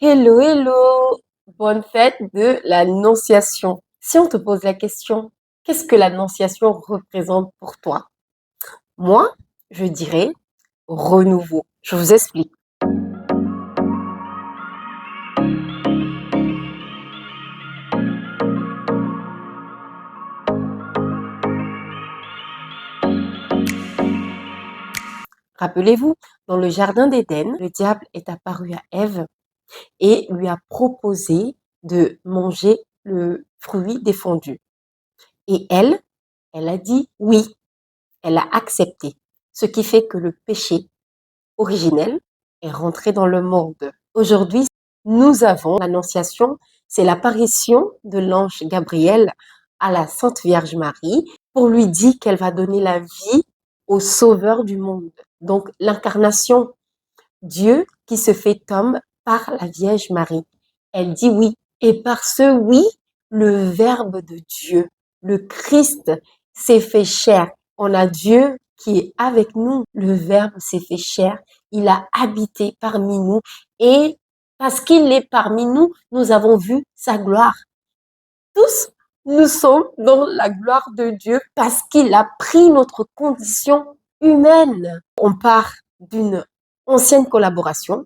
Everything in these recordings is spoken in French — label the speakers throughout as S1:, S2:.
S1: Hello, hello! Bonne fête de l'Annonciation. Si on te pose la question, qu'est-ce que l'Annonciation représente pour toi? Moi, je dirais renouveau. Je vous explique. Rappelez-vous, dans le jardin d'Éden, le diable est apparu à Ève et lui a proposé de manger le fruit défendu. Et elle a dit oui, elle a accepté. Ce qui fait que le péché originel est rentré dans le monde. Aujourd'hui, nous avons l'Annonciation, c'est l'apparition de l'ange Gabriel à la Sainte Vierge Marie pour lui dire qu'elle va donner la vie au Sauveur du monde. Donc l'incarnation, Dieu qui se fait homme par la Vierge Marie. Elle dit oui. Et par ce oui, le Verbe de Dieu, le Christ, s'est fait chair. On a Dieu qui est avec nous. Le Verbe s'est fait chair. Il a habité parmi nous. Et parce qu'il est parmi nous, nous avons vu sa gloire. Tous, nous sommes dans la gloire de Dieu parce qu'il a pris notre condition humaine. On part d'une ancienne collaboration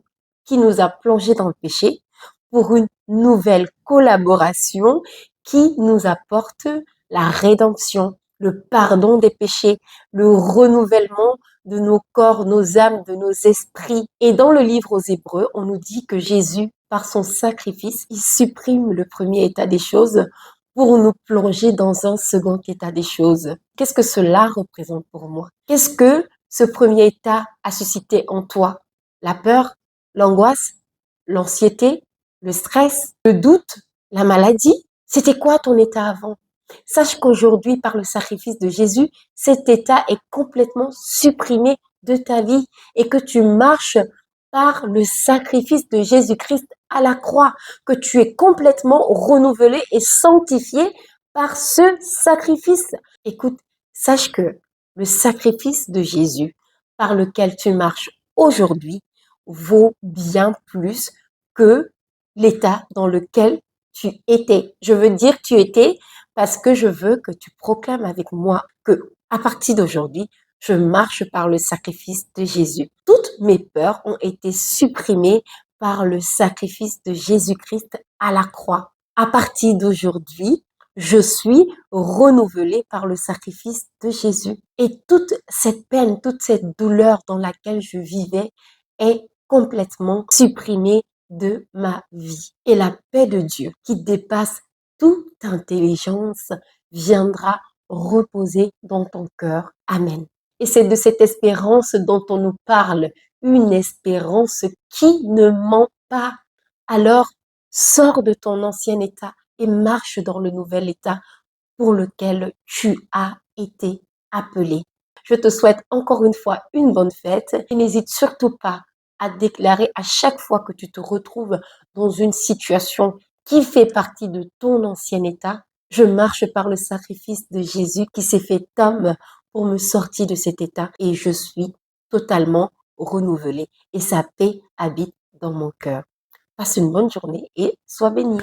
S1: qui nous a plongés dans le péché pour une nouvelle collaboration qui nous apporte la rédemption, le pardon des péchés, le renouvellement de nos corps, nos âmes, de nos esprits. Et dans le livre aux Hébreux, on nous dit que Jésus, par son sacrifice, il supprime le premier état des choses pour nous plonger dans un second état des choses. Qu'est-ce que cela représente pour moi? Qu'est-ce que ce premier état a suscité en toi? La peur, l'angoisse, l'anxiété, le stress, le doute, la maladie? C'était quoi ton état avant? Sache qu'aujourd'hui, par le sacrifice de Jésus, cet état est complètement supprimé de ta vie et que tu marches par le sacrifice de Jésus-Christ à la croix, que tu es complètement renouvelé et sanctifié par ce sacrifice. Écoute, sache que le sacrifice de Jésus par lequel tu marches aujourd'hui vaut bien plus que l'état dans lequel tu étais. Je veux dire tu étais parce que je veux que tu proclames avec moi que à partir d'aujourd'hui, je marche par le sacrifice de Jésus. Toutes mes peurs ont été supprimées par le sacrifice de Jésus-Christ à la croix. À partir d'aujourd'hui, je suis renouvelée par le sacrifice de Jésus. Et toute cette peine, toute cette douleur dans laquelle je vivais est complètement supprimée de ma vie. Et la paix de Dieu qui dépasse toute intelligence viendra reposer dans ton cœur. Amen. Et c'est de cette espérance dont on nous parle, une espérance qui ne ment pas. Alors, sors de ton ancien état et marche dans le nouvel état pour lequel tu as été appelé. Je te souhaite encore une fois une bonne fête et n'hésite surtout pas à déclarer à chaque fois que tu te retrouves dans une situation qui fait partie de ton ancien état, je marche par le sacrifice de Jésus qui s'est fait homme pour me sortir de cet état et je suis totalement renouvelée et sa paix habite dans mon cœur. Passe une bonne journée et sois béni.